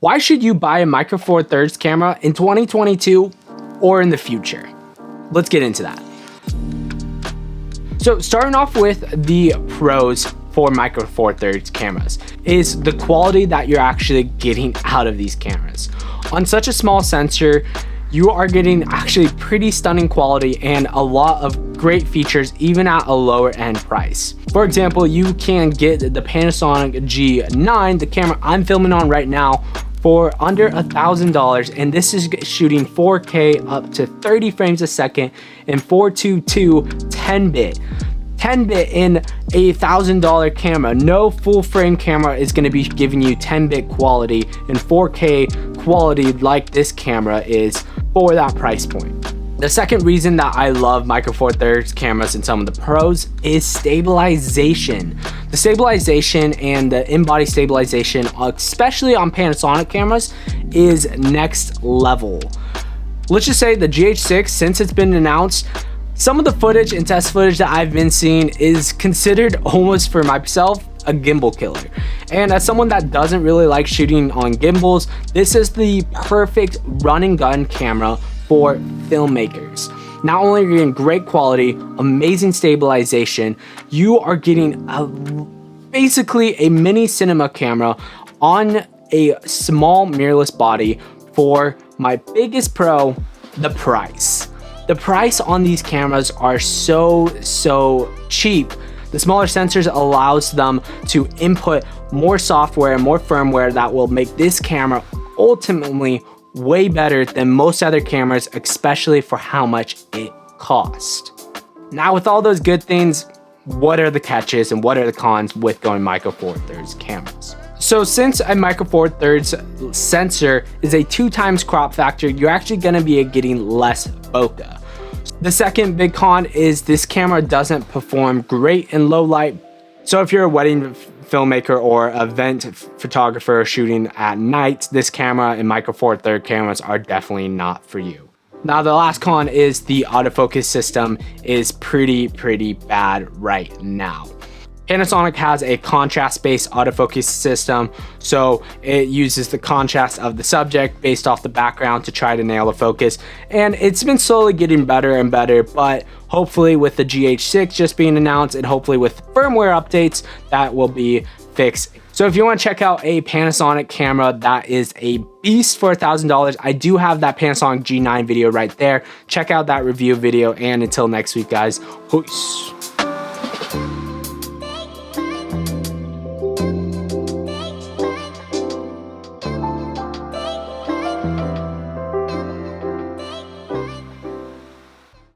Why should you buy a Micro Four Thirds camera in 2022 or in the future? Let's get into that. So starting off with the pros for Micro Four Thirds cameras is the quality that you're actually getting out of these cameras. On such a small sensor, you are getting actually pretty stunning quality and a lot of great features even at a lower end price. For example, you can get the Panasonic G9, the camera I'm filming on right now, for under $1,000, and this is shooting 4K up to 30 frames a second in 422 10-bit. 10-bit in a $1,000 camera. No full frame camera is going to be giving you 10-bit quality and 4K quality like this camera is for that price point. The second reason that I love Micro Four Thirds cameras and some of the pros is stabilization. The stabilization and the in-body stabilization, especially on Panasonic cameras, is next level. Let's just say the GH6, since it's been announced, some of the footage and test footage that I've been seeing is considered almost for myself a gimbal killer. And as someone that doesn't really like shooting on gimbals, this is the perfect run and gun camera for filmmakers. Not only are you getting great quality, amazing stabilization, you are getting basically a mini cinema camera on a small mirrorless body for my biggest pro, the price. The price on these cameras are so cheap. The smaller sensors allows them to input more software and more firmware that will make this camera ultimately way better than most other cameras, especially for how much it costs. Now, with all those good things, what are the catches and what are the cons with going Micro Four Thirds cameras? So since a Micro Four Thirds sensor is a 2x crop factor, you're actually going to be getting less bokeh. The second big con is this camera doesn't perform great in low light. So if you're a wedding filmmaker or event photographer shooting at night, this camera and Micro Four Thirds cameras are definitely not for you. Now, the last con is the autofocus system is pretty bad right now. Panasonic has a contrast-based autofocus system, so it uses the contrast of the subject based off the background to try to nail the focus, and it's been slowly getting better and better, but hopefully with the GH6 just being announced and hopefully with firmware updates, that will be fixed. So if you want to check out a Panasonic camera that is a beast for $1,000, I do have that Panasonic G9 video right there. Check out that review video, and until next week, guys, peace.